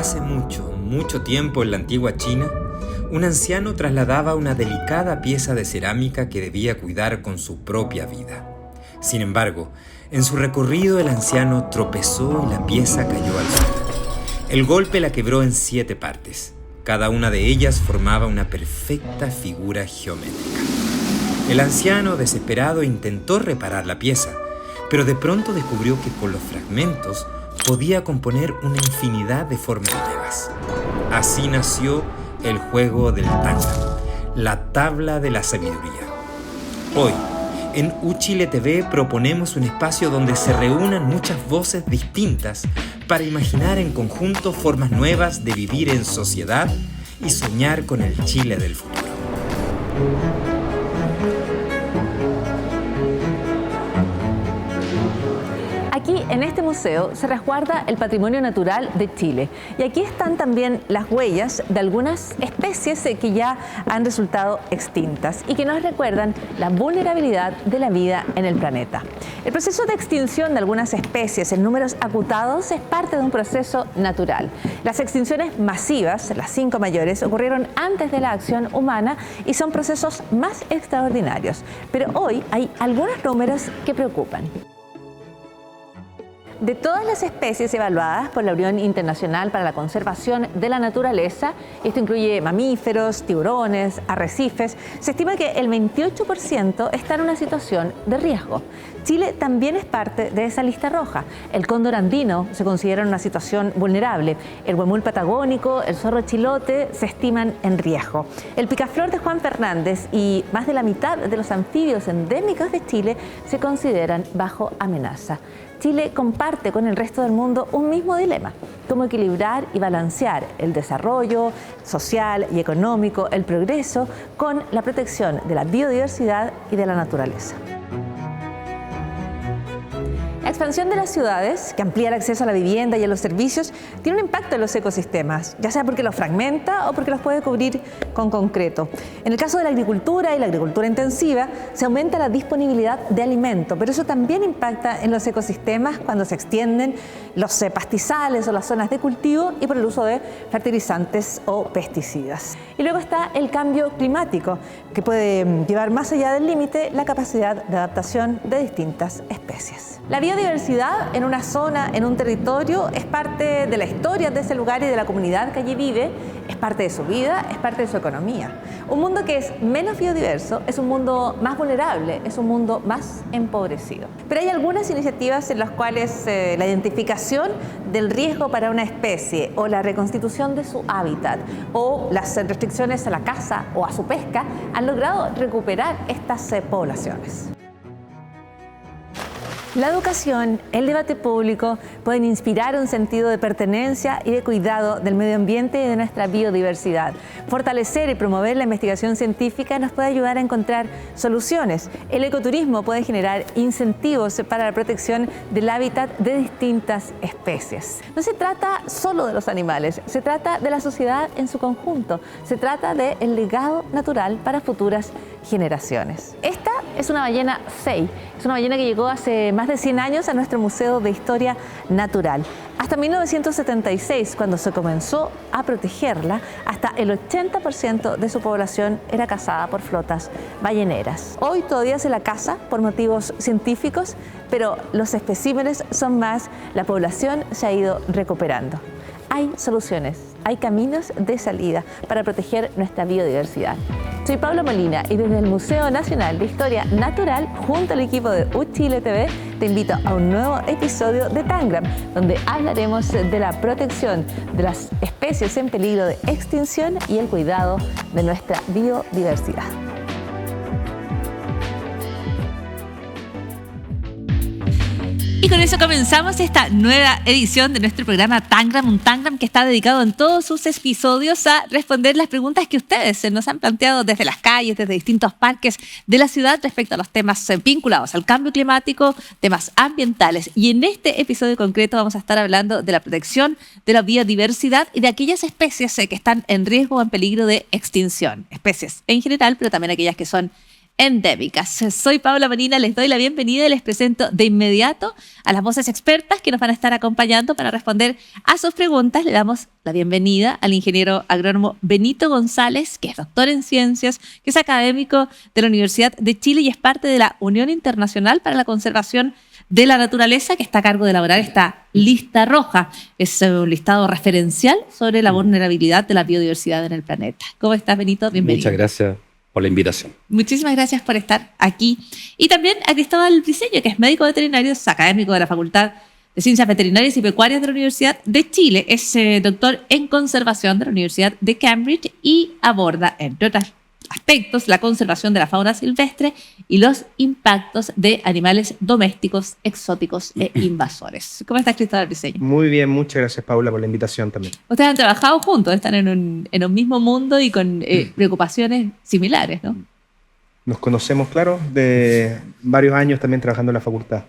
Hace mucho tiempo en la antigua China, un anciano trasladaba una delicada pieza de cerámica que debía cuidar con su propia vida. Sin embargo, en su recorrido el anciano tropezó y la pieza cayó al suelo. El golpe la quebró en 7 partes. Cada una de ellas formaba una perfecta figura geométrica. El anciano, desesperado, intentó reparar la pieza, pero de pronto descubrió que con los fragmentos podía componer una infinidad de formas nuevas. Así nació el juego del Tangram, la tabla de la sabiduría. Hoy, en Uchile TV proponemos un espacio donde se reúnan muchas voces distintas para imaginar en conjunto formas nuevas de vivir en sociedad y soñar con el Chile del futuro. Aquí, en este museo, se resguarda el patrimonio natural de Chile. Y aquí están también las huellas de algunas especies que ya han resultado extintas y que nos recuerdan la vulnerabilidad de la vida en el planeta. El proceso de extinción de algunas especies en números acutados es parte de un proceso natural. Las extinciones masivas, las 5 mayores, ocurrieron antes de la acción humana y son procesos más extraordinarios. Pero hoy hay algunos números que preocupan. De todas las especies evaluadas por la Unión Internacional para la Conservación de la Naturaleza, esto incluye mamíferos, tiburones, arrecifes, se estima que el 28% está en una situación de riesgo. Chile también es parte de esa lista roja. El cóndor andino se considera en una situación vulnerable. El huemul patagónico, el zorro chilote se estiman en riesgo. El picaflor de Juan Fernández y más de la mitad de los anfibios endémicos de Chile se consideran bajo amenaza. Chile comparte con el resto del mundo un mismo dilema: cómo equilibrar y balancear el desarrollo social y económico, el progreso, con la protección de la biodiversidad y de la naturaleza. La expansión de las ciudades, que amplía el acceso a la vivienda y a los servicios, tiene un impacto en los ecosistemas, ya sea porque los fragmenta o porque los puede cubrir con concreto. En el caso de la agricultura y la agricultura intensiva, se aumenta la disponibilidad de alimento, pero eso también impacta en los ecosistemas cuando se extienden los pastizales o las zonas de cultivo y por el uso de fertilizantes o pesticidas. Y luego está el cambio climático, que puede llevar más allá del límite la capacidad de adaptación de distintas especies. La biodiversidad en una zona, en un territorio, es parte de la historia de ese lugar y de la comunidad que allí vive, es parte de su vida, es parte de su economía. Un mundo que es menos biodiverso es un mundo más vulnerable, es un mundo más empobrecido. Pero hay algunas iniciativas en las cuales la identificación del riesgo para una especie o la reconstitución de su hábitat o las restricciones a la caza o a su pesca han logrado recuperar estas poblaciones. La educación, el debate público pueden inspirar un sentido de pertenencia y de cuidado del medio ambiente y de nuestra biodiversidad. Fortalecer y promover la investigación científica nos puede ayudar a encontrar soluciones. El ecoturismo puede generar incentivos para la protección del hábitat de distintas especies. No se trata solo de los animales, se trata de la sociedad en su conjunto. Se trata del legado natural para futuras generaciones. Esta es una ballena sei. Es una ballena que llegó hace más de 100 años a nuestro Museo de Historia Natural. Hasta 1976, cuando se comenzó a protegerla, hasta el 80% de su población era cazada por flotas balleneras. Hoy todavía se la caza por motivos científicos, pero los especímenes son más, la población se ha ido recuperando. Hay soluciones, hay caminos de salida para proteger nuestra biodiversidad. Soy Paula Molina y desde el Museo Nacional de Historia Natural, junto al equipo de Uchile TV, te invito a un nuevo episodio de Tangram, donde hablaremos de la protección de las especies en peligro de extinción y el cuidado de nuestra biodiversidad. Y con eso comenzamos esta nueva edición de nuestro programa Tangram, un Tangram que está dedicado en todos sus episodios a responder las preguntas que ustedes nos han planteado desde las calles, desde distintos parques de la ciudad respecto a los temas vinculados al cambio climático, temas ambientales. Y en este episodio concreto vamos a estar hablando de la protección de la biodiversidad y de aquellas especies que están en riesgo o en peligro de extinción. Especies en general, pero también aquellas que son endémicas. Soy Paula Marina, les doy la bienvenida y les presento de inmediato a las voces expertas que nos van a estar acompañando para responder a sus preguntas. Le damos la bienvenida al ingeniero agrónomo Benito González, que es doctor en ciencias, que es académico de la Universidad de Chile y es parte de la Unión Internacional para la Conservación de la Naturaleza, que está a cargo de elaborar esta lista roja. Es un listado referencial sobre la vulnerabilidad de la biodiversidad en el planeta. ¿Cómo estás, Benito? Bienvenido. Muchas gracias por la invitación. Muchísimas gracias por estar aquí. Y también a Cristóbal Briceño, que es médico veterinario, es académico de la Facultad de Ciencias Veterinarias y Pecuarias de la Universidad de Chile. Es doctor en conservación de la Universidad de Cambridge y aborda, entre otros aspectos, la conservación de la fauna silvestre y los impactos de animales domésticos, exóticos e invasores. ¿Cómo estás, Cristóbal Briceño? Muy bien, muchas gracias, Paula, por la invitación también. Ustedes han trabajado juntos, están en un mismo mundo y con preocupaciones similares, ¿no? Nos conocemos, claro, de varios años también trabajando en la facultad.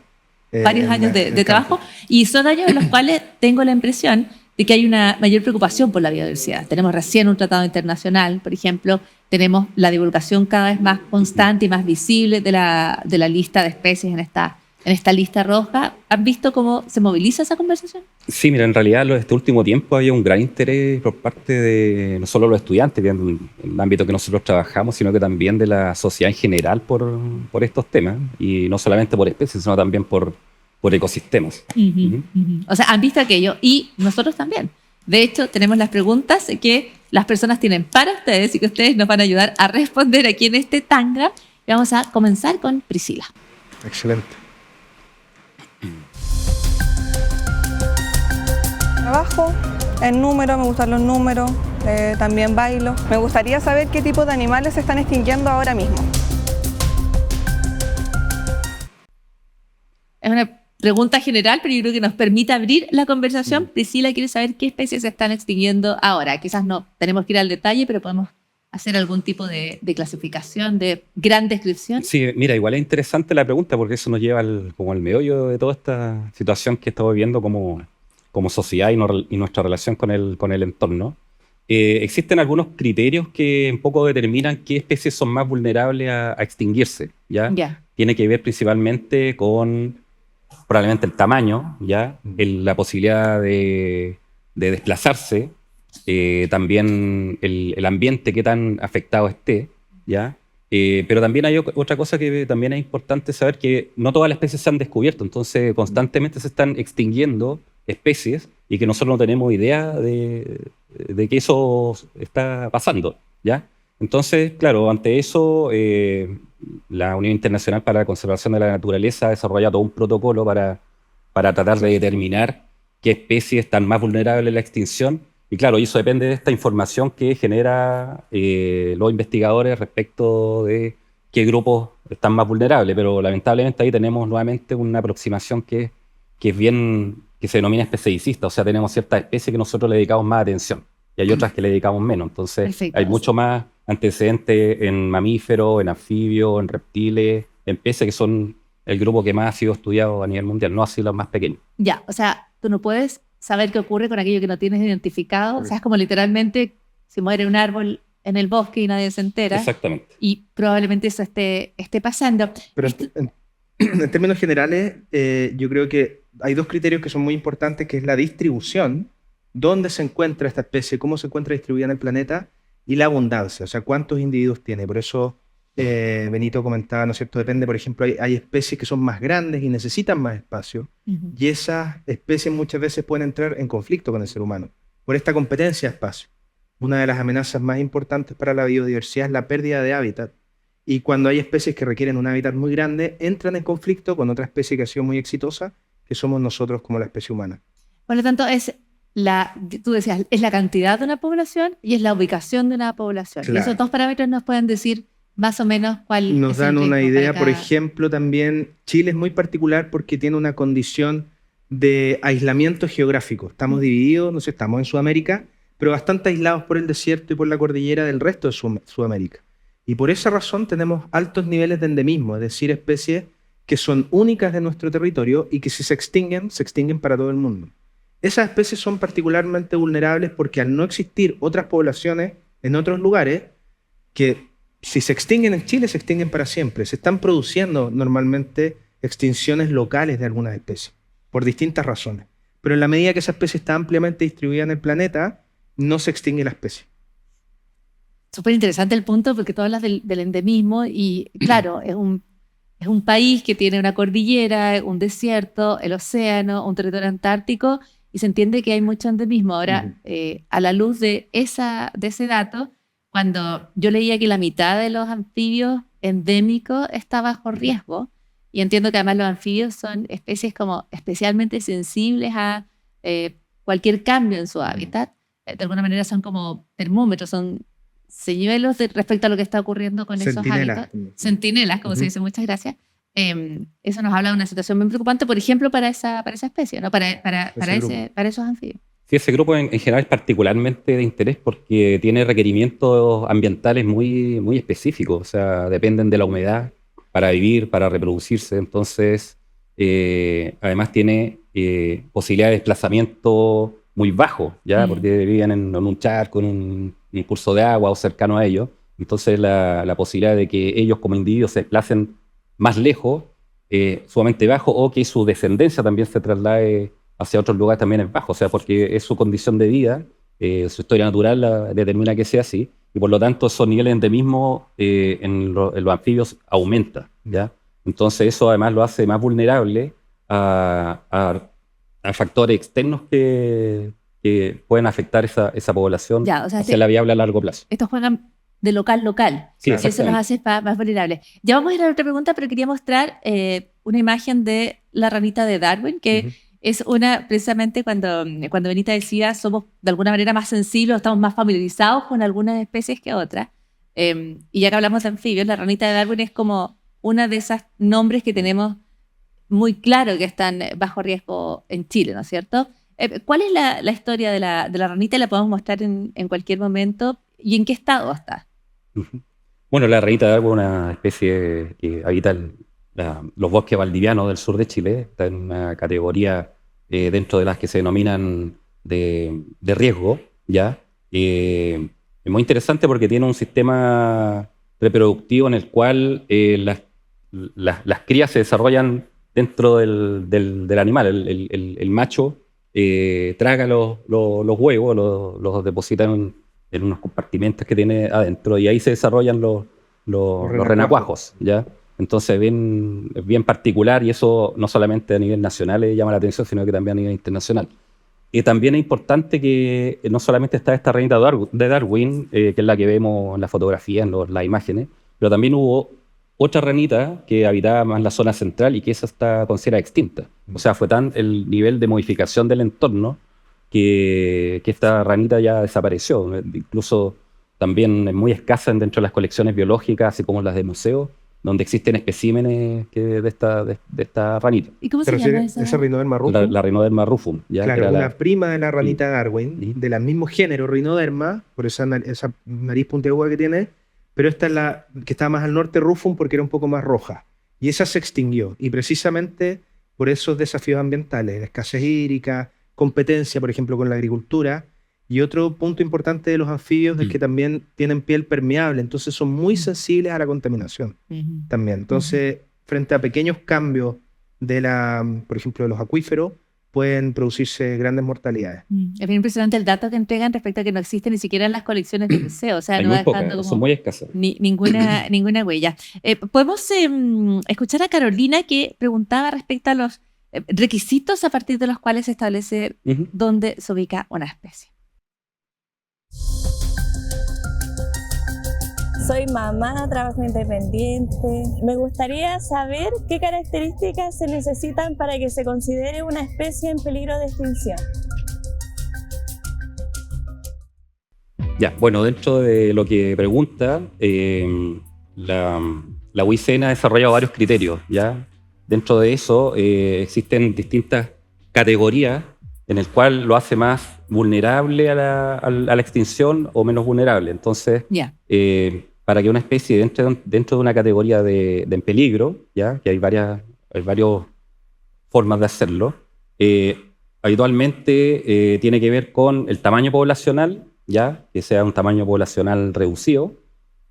Varios años de trabajo, y son años en los cuales tengo la impresión de que hay una mayor preocupación por la biodiversidad. Tenemos recién un tratado internacional, por ejemplo, tenemos la divulgación cada vez más constante y más visible de la lista de especies en esta lista roja. ¿Han visto cómo se moviliza esa conversación? Sí, mira, en realidad este último tiempo había un gran interés por parte de no solo los estudiantes, en el ámbito que nosotros trabajamos, sino que también de la sociedad en general por estos temas, y no solamente por especies, sino también por ecosistemas. O sea, han visto aquello y nosotros también. De hecho, tenemos las preguntas que las personas tienen para ustedes y que ustedes nos van a ayudar a responder aquí en este Tangram. Y vamos a comenzar con Priscila. Excelente. Trabajo en números, me gustan los números, también bailo. Me gustaría saber qué tipo de animales se están extinguiendo ahora mismo. Es una pregunta general, pero yo creo que nos permite abrir la conversación. Priscila quiere saber qué especies se están extinguiendo ahora. Quizás no tenemos que ir al detalle, pero podemos hacer algún tipo de clasificación, de gran descripción. Sí, mira, igual es interesante la pregunta porque eso nos lleva como al meollo de toda esta situación que estamos viviendo como sociedad y nuestra relación con el entorno. Existen algunos criterios que un poco determinan qué especies son más vulnerables a extinguirse, ¿ya? Tiene que ver principalmente con probablemente el tamaño, ¿ya? La posibilidad de desplazarse, también el ambiente, qué tan afectado esté, ¿ya? Pero también hay otra cosa que también es importante saber, que no todas las especies se han descubierto, entonces constantemente se están extinguiendo especies y que nosotros no tenemos idea de que eso está pasando, ¿ya? Entonces, claro, ante eso, la Unión Internacional para la Conservación de la Naturaleza ha desarrollado todo un protocolo para tratar de determinar qué especies están más vulnerables a la extinción. Y claro, eso depende de esta información que genera los investigadores respecto de qué grupos están más vulnerables. Pero lamentablemente ahí tenemos nuevamente una aproximación que se denomina especiesista. O sea, tenemos ciertas especies que nosotros le dedicamos más atención y hay otras que le dedicamos menos. Entonces, perfecto, hay mucho más antecedentes en mamíferos, en anfibios, en reptiles, en peces, que son el grupo que más ha sido estudiado a nivel mundial, no así los más pequeños. Ya, o sea, tú no puedes saber qué ocurre con aquello que no tienes identificado. O sea, es como literalmente si muere un árbol en el bosque y nadie se entera. Exactamente. Y probablemente eso esté pasando. Pero en términos generales, yo creo que hay dos criterios que son muy importantes, que es la distribución, dónde se encuentra esta especie, cómo se encuentra distribuida en el planeta, y la abundancia, o sea, cuántos individuos tiene. Por eso Benito comentaba, ¿no es cierto? Depende, por ejemplo, hay especies que son más grandes y necesitan más espacio, y esas especies muchas veces pueden entrar en conflicto con el ser humano por esta competencia de espacio. Una de las amenazas más importantes para la biodiversidad es la pérdida de hábitat, y cuando hay especies que requieren un hábitat muy grande, entran en conflicto con otra especie que ha sido muy exitosa, que somos nosotros como la especie humana. Por lo tanto, tú decías, es la cantidad de una población y es la ubicación de una población. Claro. Y esos dos parámetros nos pueden decir más o menos cuál nos dan una idea. Por ejemplo, también Chile es muy particular porque tiene una condición de aislamiento geográfico. Estamos divididos, no sé, estamos en Sudamérica, pero bastante aislados por el desierto y por la cordillera del resto de Sudamérica. Y por esa razón tenemos altos niveles de endemismo, es decir, especies que son únicas de nuestro territorio y que si se extinguen para todo el mundo. Esas especies son particularmente vulnerables porque al no existir otras poblaciones en otros lugares que si se extinguen en Chile, se extinguen para siempre. Se están produciendo normalmente extinciones locales de algunas especies, por distintas razones. Pero en la medida que esa especie está ampliamente distribuida en el planeta, no se extingue la especie. Súper interesante el punto porque tú hablas del endemismo y claro, es un país que tiene una cordillera, un desierto, el océano, un territorio antártico y se entiende que hay mucho endemismo. Ahora, a la luz de ese dato, cuando yo leía que la mitad de los anfibios endémicos está bajo riesgo, y entiendo que además los anfibios son especies como especialmente sensibles a cualquier cambio en su hábitat, de alguna manera son como termómetros, son señuelos respecto a lo que está ocurriendo con esos hábitats. Centinelas, como se dice, muchas gracias. Eso nos habla de una situación muy preocupante, por ejemplo, para esa especie, ¿no? para esos anfibios. Sí, ese grupo en general es particularmente de interés porque tiene requerimientos ambientales muy, muy específicos, o sea, dependen de la humedad para vivir, para reproducirse, entonces además tiene posibilidad de desplazamiento muy bajo, ¿ya? Porque viven en un charco, en un curso de agua o cercano a ellos, entonces la posibilidad de que ellos como individuos se desplacen más lejos, sumamente bajo, o que su descendencia también se traslade hacia otros lugares también es bajo, o sea, porque es su condición de vida, su historia natural determina que sea así, y por lo tanto esos niveles de endemismo en los anfibios aumenta, ¿ya? Entonces eso además lo hace más vulnerable a factores externos que pueden afectar esa población hacia la viable a largo plazo. Estos juegan de local. Sí, y eso nos hace más vulnerables. Ya vamos a ir a otra pregunta, pero quería mostrar una imagen de la ranita de Darwin, que es precisamente cuando Benita decía, somos de alguna manera más sensibles, estamos más familiarizados con algunas especies que otras. Y ya que hablamos de anfibios, la ranita de Darwin es como una de esos nombres que tenemos muy claro que están bajo riesgo en Chile, ¿no es cierto? ¿Cuál es la historia de la ranita? La podemos mostrar en cualquier momento. ¿Y en qué estado está? Bueno, la ranita de Darwin es una especie que habita los bosques valdivianos del sur de Chile, está en una categoría dentro de las que se denominan de riesgo, ¿ya? Es muy interesante porque tiene un sistema reproductivo en el cual las crías se desarrollan dentro del animal. El macho traga los huevos, los deposita en unos compartimentos que tiene adentro y ahí se desarrollan los renacuajos, ¿ya? Entonces es bien particular y eso no solamente a nivel nacional llama la atención, sino que también a nivel internacional. Y también es importante que no solamente está esta ranita de Darwin, que es la que vemos en la fotografía, en las imágenes, pero también hubo otra ranita que habitaba más en la zona central y que esa está considerada extinta. O sea, fue tan el nivel de modificación del entorno que esta ranita ya desapareció. Incluso también es muy escasa dentro de las colecciones biológicas, así como las de museos, donde existen especímenes de esta ranita. ¿Y cómo se llama esa? ¿Esa Rhinoderma rufum? La Rhinoderma rufum. ¿Ya? Claro, una prima de la ranita Darwin, del mismo género Rhinoderma, por esa nariz puntiaguda que tiene, pero esta es la que estaba más al norte, rufum, porque era un poco más roja. Y esa se extinguió, y precisamente por esos desafíos ambientales, la escasez hídrica, competencia, por ejemplo, con la agricultura. Y otro punto importante de los anfibios es que también tienen piel permeable, entonces son muy sensibles a la contaminación también. Entonces, frente a pequeños cambios por ejemplo, de los acuíferos, pueden producirse grandes mortalidades. Es bien impresionante el dato que entregan respecto a que no existe ni siquiera en las colecciones de museo. O sea, hay no muy va dejando pocas, son muy escasas. ninguna huella. Podemos escuchar a Carolina que preguntaba respecto a los requisitos a partir de los cuales se establece dónde se ubica una especie. Soy mamá, trabajo independiente. Me gustaría saber qué características se necesitan para que se considere una especie en peligro de extinción. Ya, bueno, dentro de lo que pregunta, la UICN ha desarrollado varios criterios, ¿ya? Dentro de eso existen distintas categorías en el cual lo hace más vulnerable a la extinción o menos vulnerable. Entonces, para que una especie entre dentro de una categoría en peligro, ¿ya? Que hay varias formas de hacerlo, habitualmente tiene que ver con el tamaño poblacional, ¿ya? Que sea un tamaño poblacional reducido,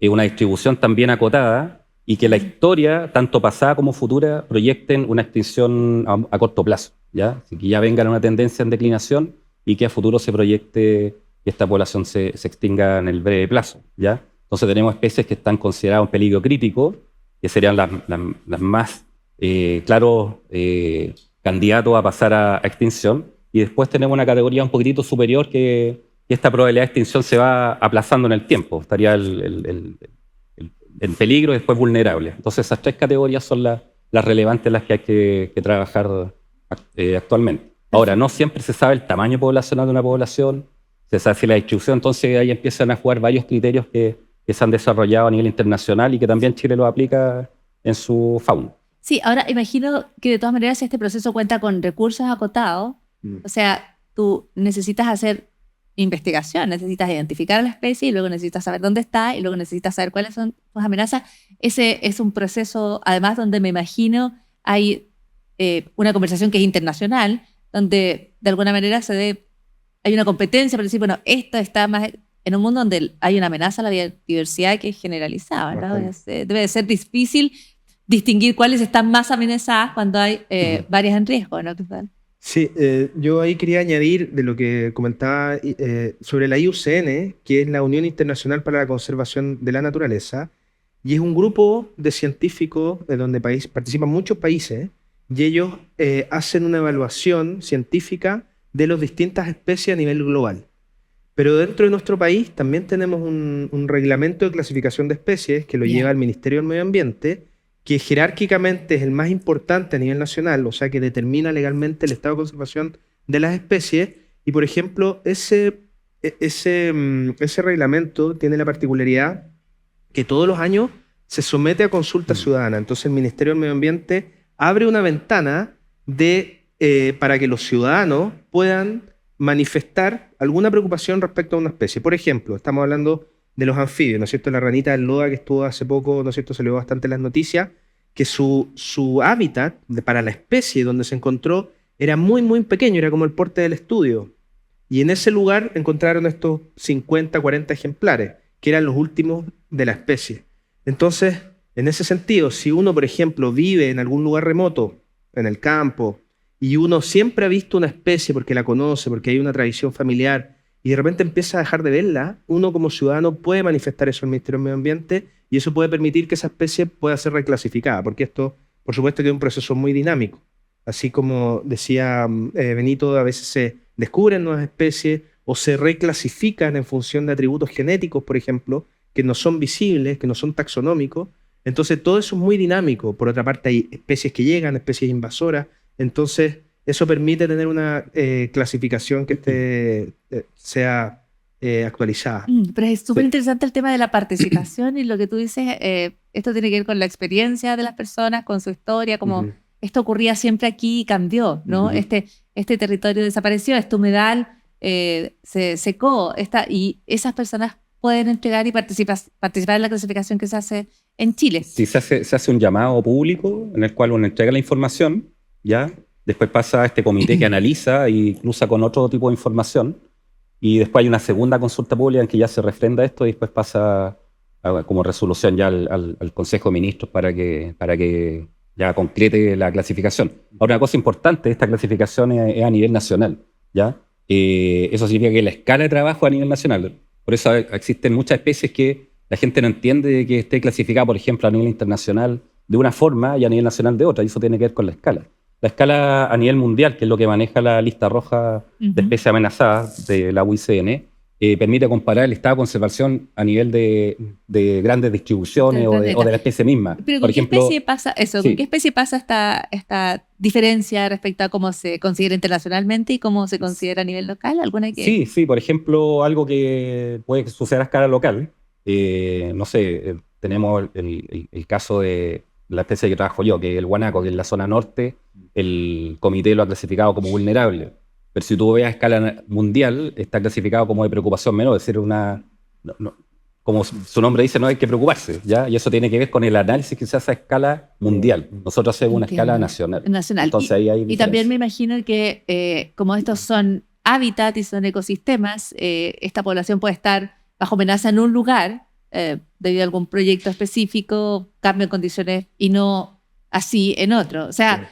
una distribución también acotada y que la historia, tanto pasada como futura, proyecten una extinción a corto plazo, ¿ya? Así que ya venga una tendencia en declinación y que a futuro se proyecte que esta población se extinga en el breve plazo, ¿ya? Entonces tenemos especies que están consideradas un peligro crítico, que serían las más claros candidatos a pasar a extinción, y después tenemos una categoría un poquitito superior que esta probabilidad de extinción se va aplazando en el tiempo, estaría en peligro y después vulnerable. Entonces esas 3 categorías son las relevantes en las que hay que trabajar actualmente. Ahora, no siempre se sabe el tamaño poblacional de una población, se sabe si la distribución, entonces ahí empiezan a jugar varios criterios que se han desarrollado a nivel internacional y que también Chile los aplica en su fauna. Sí, ahora imagino que de todas maneras este proceso cuenta con recursos acotados, o sea, tú necesitas hacer investigación, necesitas identificar a la especie y luego necesitas saber dónde está y luego necesitas saber cuáles son sus amenazas. Ese es un proceso, además, donde me imagino hay una conversación que es internacional, donde de alguna manera hay una competencia para decir, bueno, esto está más en un mundo donde hay una amenaza a la biodiversidad que es generalizada, ¿verdad? Debe de ser difícil distinguir cuáles están más amenazadas cuando hay varias en riesgo, ¿no, Cristóbal? Sí, yo ahí quería añadir de lo que comentaba sobre la IUCN, que es la Unión Internacional para la Conservación de la Naturaleza, y es un grupo de científicos donde participan muchos países, y ellos hacen una evaluación científica de las distintas especies a nivel global. Pero dentro de nuestro país también tenemos un reglamento de clasificación de especies que lo lleva el Ministerio del Medio Ambiente, que jerárquicamente es el más importante a nivel nacional, o sea que determina legalmente el estado de conservación de las especies. Y por ejemplo, ese reglamento tiene la particularidad que todos los años se somete a consulta ciudadana. Entonces el Ministerio del Medio Ambiente abre una ventana para que los ciudadanos puedan manifestar alguna preocupación respecto a una especie. Por ejemplo, estamos hablando de los anfibios, ¿no es cierto? La ranita del Loa que estuvo hace poco, ¿no es cierto? Se leyó bastante en las noticias, que su hábitat para la especie donde se encontró era muy, muy pequeño, era como el porte del estudio. Y en ese lugar encontraron estos 50, 40 ejemplares, que eran los últimos de la especie. Entonces, en ese sentido, si uno, por ejemplo, vive en algún lugar remoto, en el campo, y uno siempre ha visto una especie porque la conoce, porque hay una tradición familiar, y de repente empieza a dejar de verla, uno como ciudadano puede manifestar eso al Ministerio del Medio Ambiente y eso puede permitir que esa especie pueda ser reclasificada, porque esto, por supuesto, que es un proceso muy dinámico. Así como decía Benito, a veces se descubren nuevas especies o se reclasifican en función de atributos genéticos, por ejemplo, que no son visibles, que no son taxonómicos. Entonces, todo eso es muy dinámico. Por otra parte, hay especies que llegan, especies invasoras. Entonces, eso permite tener una clasificación que sea actualizada. Pero es súper interesante el tema de la participación y lo que tú dices, esto tiene que ver con la experiencia de las personas, con su historia, como esto ocurría siempre aquí y cambió, ¿no? Este territorio desapareció, este humedal se secó, y esas personas pueden entregar y participar en la clasificación que se hace en Chile. Sí, se hace un llamado público en el cual uno entrega la información, ¿ya? Después pasa a este comité que analiza y cruza con otro tipo de información. Y después hay una segunda consulta pública en que ya se refrenda esto y después pasa como resolución ya al Consejo de Ministros para que ya concrete la clasificación. Ahora, una cosa importante, esta clasificación es a nivel nacional, ¿ya? Eso significa que la escala de trabajo es a nivel nacional. Por eso existen muchas especies que la gente no entiende que esté clasificada, por ejemplo, a nivel internacional de una forma y a nivel nacional de otra, y eso tiene que ver con la escala. La escala a nivel mundial, que es lo que maneja la lista roja de especies amenazadas de la UICN, permite comparar el estado de conservación a nivel de grandes distribuciones o de la especie misma. Pero ¿con qué especie pasa eso? ¿Con qué especie pasa esta diferencia respecto a cómo se considera internacionalmente y cómo se considera a nivel local? ¿Alguna que... Sí, por ejemplo, algo que puede suceder a escala local. No sé, tenemos el caso de la especie que trabajo yo, que es el guanaco, que en la zona norte el comité lo ha clasificado como vulnerable. Pero si tú ves a escala mundial, está clasificado como de preocupación menor, es decir, como su nombre dice, no hay que preocuparse, ¿ya? Y eso tiene que ver con el análisis que se hace a escala mundial. Nosotros hacemos una escala nacional. Entonces, ahí hay y también me imagino que como estos son hábitats y son ecosistemas, esta población puede estar bajo amenaza en un lugar, debido a algún proyecto específico, cambio de condiciones y no así en otro. O sea,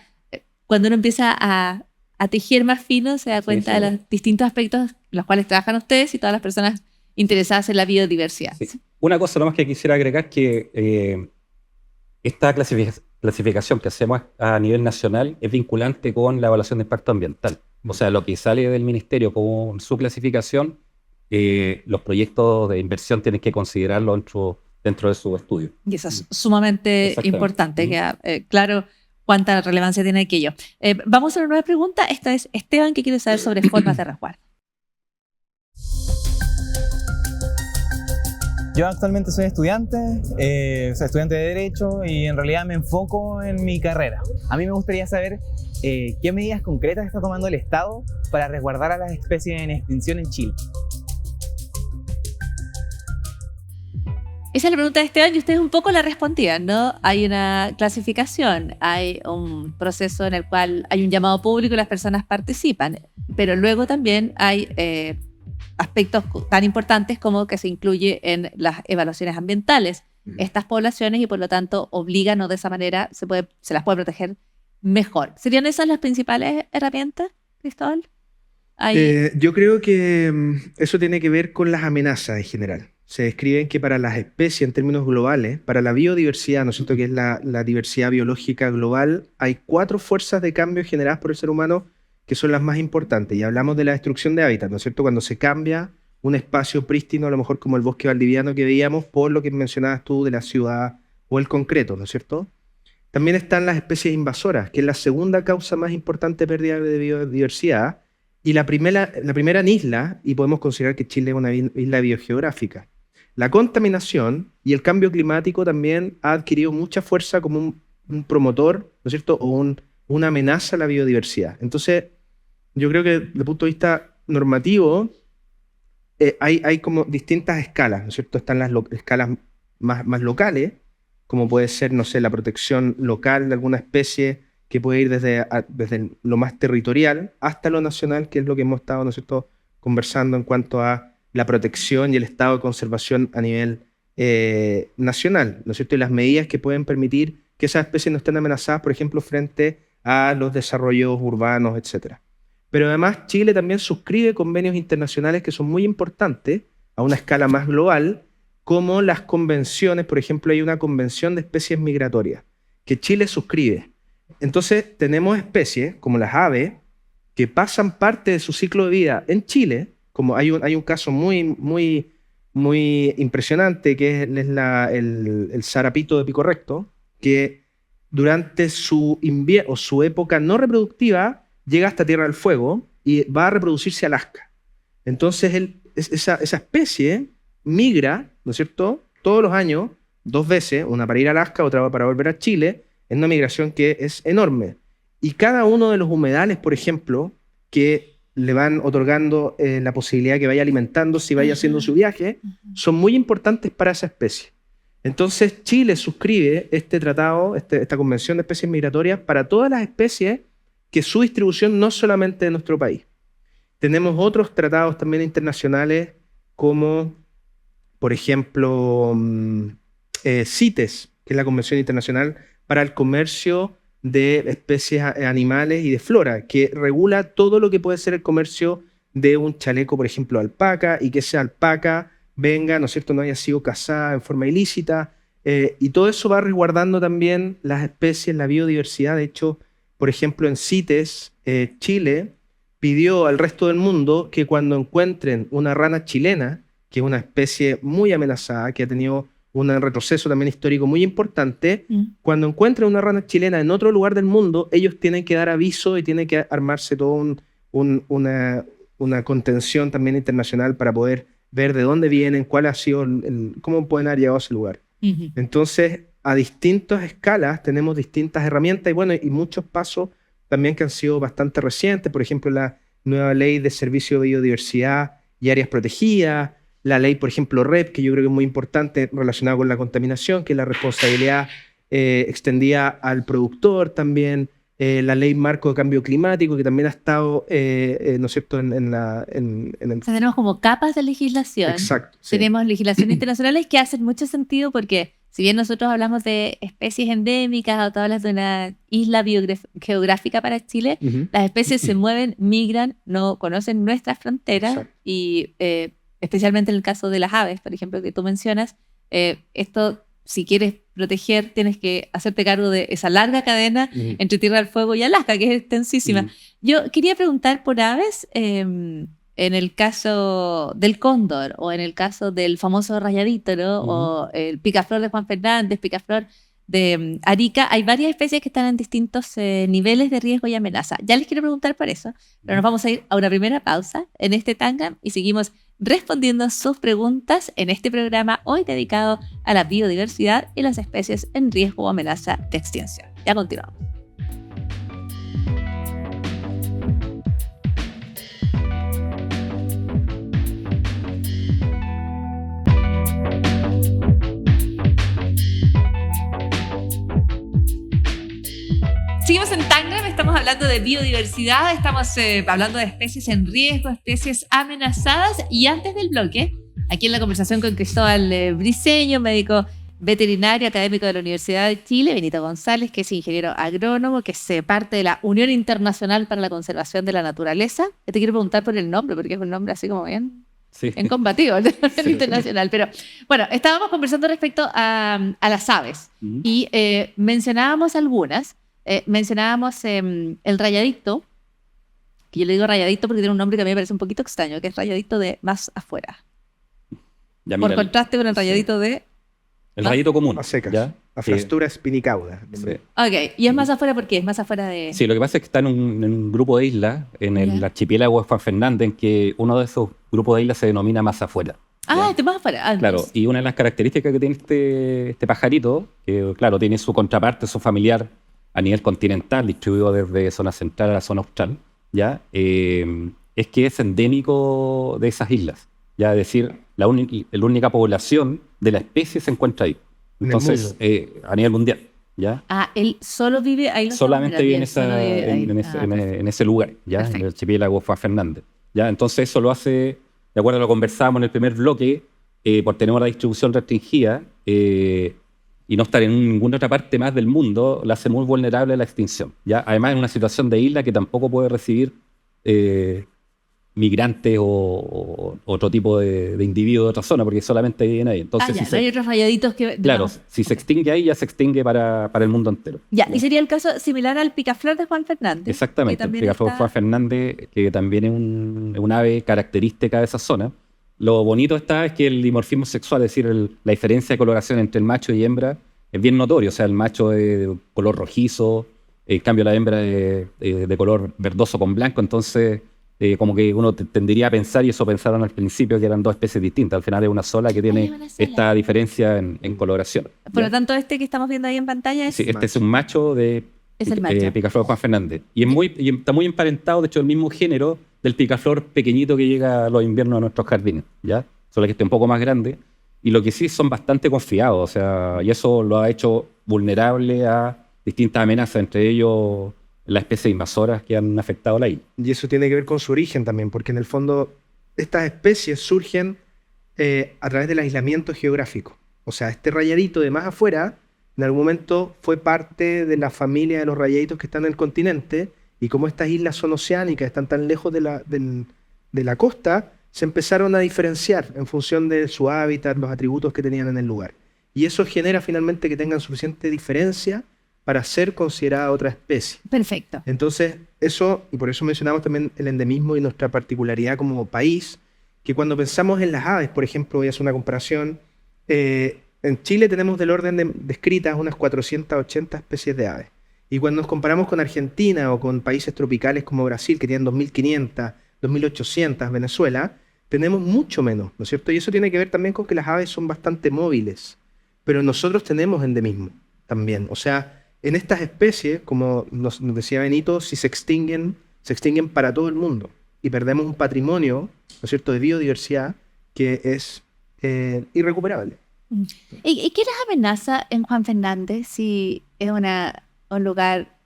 cuando uno empieza a tejer más fino, se da cuenta de los distintos aspectos en los cuales trabajan ustedes y todas las personas interesadas en la biodiversidad. Sí. Una cosa nomás que quisiera agregar, que esta clasificación que hacemos a nivel nacional es vinculante con la evaluación de impacto ambiental. O sea, lo que sale del ministerio con su clasificación, los proyectos de inversión tienen que considerarlo dentro de su estudio. Y eso es sumamente importante, que claro cuánta relevancia tiene aquello. Vamos a una nueva pregunta. Esta es Esteban, que quiere saber sobre formas de resguardo. Yo actualmente soy estudiante de Derecho y en realidad me enfoco en mi carrera. A mí me gustaría saber qué medidas concretas está tomando el Estado para resguardar a las especies en extinción en Chile. Esa es la pregunta de Esteban y ustedes un poco la respondían, ¿no? Hay una clasificación, hay un proceso en el cual hay un llamado público y las personas participan, pero luego también hay aspectos tan importantes como que se incluye en las evaluaciones ambientales estas poblaciones y por lo tanto obligan o de esa manera se las puede proteger mejor. ¿Serían esas las principales herramientas, Cristóbal? Yo creo que eso tiene que ver con las amenazas en general. Se describen que para las especies en términos globales, para la biodiversidad, ¿no es cierto?, que es la diversidad biológica global, hay 4 fuerzas de cambio generadas por el ser humano que son las más importantes. Y hablamos de la destrucción de hábitat, ¿no es cierto?, cuando se cambia un espacio prístino, a lo mejor como el bosque valdiviano que veíamos, por lo que mencionabas tú de la ciudad o el concreto, ¿no es cierto? También están las especies invasoras, que es la segunda causa más importante de pérdida de biodiversidad, y la primera en isla, y podemos considerar que Chile es una isla biogeográfica. La contaminación y el cambio climático también ha adquirido mucha fuerza como un promotor, ¿no es cierto?, o una amenaza a la biodiversidad. Entonces, yo creo que desde el punto de vista normativo hay como distintas escalas, ¿no es cierto? Están las escalas más locales, como puede ser, no sé, la protección local de alguna especie, que puede ir desde lo más territorial hasta lo nacional, que es lo que hemos estado, ¿no es cierto?, conversando en cuanto a la protección y el estado de conservación a nivel nacional, ¿no es cierto? Y las medidas que pueden permitir que esas especies no estén amenazadas, por ejemplo, frente a los desarrollos urbanos, etc. Pero además Chile también suscribe convenios internacionales que son muy importantes a una escala más global, como las convenciones. Por ejemplo, hay una convención de especies migratorias que Chile suscribe. Entonces tenemos especies como las aves que pasan parte de su ciclo de vida en Chile, como hay un caso muy impresionante, que es el zarapito de pico recto, que durante su invierno o su época no reproductiva llega hasta Tierra del Fuego y va a reproducirse a Alaska. Entonces esa especie migra, ¿no es cierto?, todos los años, 2 veces, una para ir a Alaska, otra para volver a Chile, en una migración que es enorme. Y cada uno de los humedales, por ejemplo, que le van otorgando la posibilidad de que vaya alimentándose y vaya haciendo su viaje, son muy importantes para esa especie. Entonces Chile suscribe este tratado, esta convención de especies migratorias para todas las especies, que su distribución no solamente de nuestro país. Tenemos otros tratados también internacionales como, por ejemplo, CITES, que es la Convención Internacional para el Comercio de Especies Animales y de Flora, que regula todo lo que puede ser el comercio de un chaleco, por ejemplo, alpaca, y que esa alpaca venga, ¿no es cierto?, no haya sido cazada en forma ilícita, y todo eso va resguardando también las especies, la biodiversidad. De hecho, por ejemplo, en CITES, Chile pidió al resto del mundo que cuando encuentren una rana chilena, que es una especie muy amenazada, que ha tenido un retroceso también histórico muy importante, cuando encuentren una rana chilena en otro lugar del mundo, ellos tienen que dar aviso y tienen que armarse toda una contención también internacional para poder ver de dónde vienen, cuál ha sido cómo pueden haber llegado a ese lugar. Entonces, a distintas escalas tenemos distintas herramientas y muchos pasos también que han sido bastante recientes. Por ejemplo, la nueva ley de servicio de biodiversidad y áreas protegidas, la ley, por ejemplo, REP, que yo creo que es muy importante relacionada con la contaminación, que es la responsabilidad extendida al productor también, la ley marco de cambio climático, que también ha estado, ¿no es cierto?, en O sea, tenemos como capas de legislación. Exacto. Sí. Tenemos legislaciones internacionales que hacen mucho sentido porque si bien nosotros hablamos de especies endémicas o tú hablas de una isla geográfica para Chile, las especies se mueven, migran, no conocen nuestras fronteras. Exacto. Y especialmente en el caso de las aves, por ejemplo, que tú mencionas, esto, si quieres proteger, tienes que hacerte cargo de esa larga cadena entre Tierra del Fuego y Alaska, que es extensísima. Yo quería preguntar por aves, en el caso del cóndor o en el caso del famoso rayadito, ¿no? O el picaflor de Juan Fernández, picaflor de Arica. Hay varias especies que están en distintos niveles de riesgo y amenaza. Ya les quiero preguntar por eso, pero nos vamos a ir a una primera pausa en este Tangram y seguimos respondiendo sus preguntas en este programa hoy dedicado a la biodiversidad y las especies en riesgo o amenaza de extinción. Ya continuamos. Seguimos en Tangram, estamos hablando de biodiversidad, estamos hablando de especies en riesgo, especies amenazadas, y antes del bloque, aquí en la conversación con Cristóbal Briceño, médico veterinario académico de la Universidad de Chile, Benito González, que es ingeniero agrónomo, que es parte de la Unión Internacional para la Conservación de la Naturaleza. Te quiero preguntar por el nombre, porque es un nombre así como bien combativo, el internacional. Pero bueno, estábamos conversando respecto a las aves y mencionábamos algunas. Mencionábamos el rayadito, que yo le digo rayadito porque tiene un nombre que a mí me parece un poquito extraño, que es rayadito de más afuera. Ya, por contraste con el rayadito de... El rayadito común. Más secas. ¿Ya? Afrastura spinicauda. Sí. Ok, ¿y es más afuera por qué? ¿Es más afuera de...? Sí, lo que pasa es que está en un grupo de islas, en el archipiélago de Juan Fernández, en que uno de esos grupos de islas se denomina más afuera. Ah, este más afuera. Claro, y una de las características que tiene este pajarito, que claro, tiene su contraparte, su familiar, a nivel continental, distribuido desde zona central a la zona austral, ¿ya? Es que es endémico de esas islas, ¿ya? Es decir, la única población de la especie se encuentra ahí. Entonces, a nivel mundial, ¿ya? Ah, él solo vive ahí. Solamente vive en ese lugar, ¿ya? Perfecto. En el archipiélago Juan Fernández, ¿ya? Entonces eso lo hace, de acuerdo a lo que conversábamos en el primer bloque, por tener una distribución restringida, y no estar en ninguna otra parte más del mundo, la hace muy vulnerable a la extinción, ¿ya? Además, en una situación de isla que tampoco puede recibir migrantes o otro tipo de individuos de otra zona, porque solamente viven ahí. Entonces, hay otros rayaditos que... Claro, digamos, si se extingue ahí, ya se extingue para el mundo entero. Ya, y sería el caso similar al picaflor de Juan Fernández. Exactamente, el picaflor Juan Fernández, que también es un ave característica de esa zona. Lo bonito es que el dimorfismo sexual, es decir, la diferencia de coloración entre el macho y hembra, es bien notorio. O sea, el macho es de color rojizo, en cambio la hembra es de color verdoso con blanco. Entonces, como que uno tendería a pensar, y eso pensaron al principio, que eran dos especies distintas. Al final es una sola que tiene esta diferencia en coloración. Por lo tanto, este que estamos viendo ahí en pantalla es... Sí, este es un macho de picaflor Juan Fernández. Y está muy emparentado, de hecho, el mismo género del picaflor pequeñito que llega a los inviernos a nuestros jardines, ¿ya? Solo que este un poco más grande. Y lo que sí son bastante confiados, o sea, y eso lo ha hecho vulnerable a distintas amenazas, entre ellos las especies invasoras que han afectado la isla. Y eso tiene que ver con su origen también, porque en el fondo estas especies surgen a través del aislamiento geográfico. O sea, este rayadito de más afuera, en algún momento fue parte de la familia de los rayaditos que están en el continente, y como estas islas son oceánicas, están tan lejos de la costa, se empezaron a diferenciar en función de su hábitat, los atributos que tenían en el lugar. Y eso genera finalmente que tengan suficiente diferencia para ser considerada otra especie. Perfecto. Entonces, eso, y por eso mencionamos también el endemismo y nuestra particularidad como país, que cuando pensamos en las aves, por ejemplo, voy a hacer una comparación, en Chile tenemos del orden de descritas unas 480 especies de aves. Y cuando nos comparamos con Argentina o con países tropicales como Brasil, que tienen 2.500, 2.800, Venezuela, tenemos mucho menos, ¿no es cierto? Y eso tiene que ver también con que las aves son bastante móviles, pero nosotros tenemos endemismo también. O sea, en estas especies, como nos decía Benito, si se extinguen para todo el mundo y perdemos un patrimonio, ¿no es cierto?, de biodiversidad que es irrecuperable. ¿Y qué les amenaza en Juan Fernández si es un lugar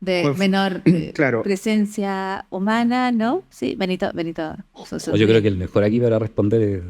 de Pues, menor claro. presencia humana, ¿no? Sí, Benito. Yo creo que el mejor aquí para responder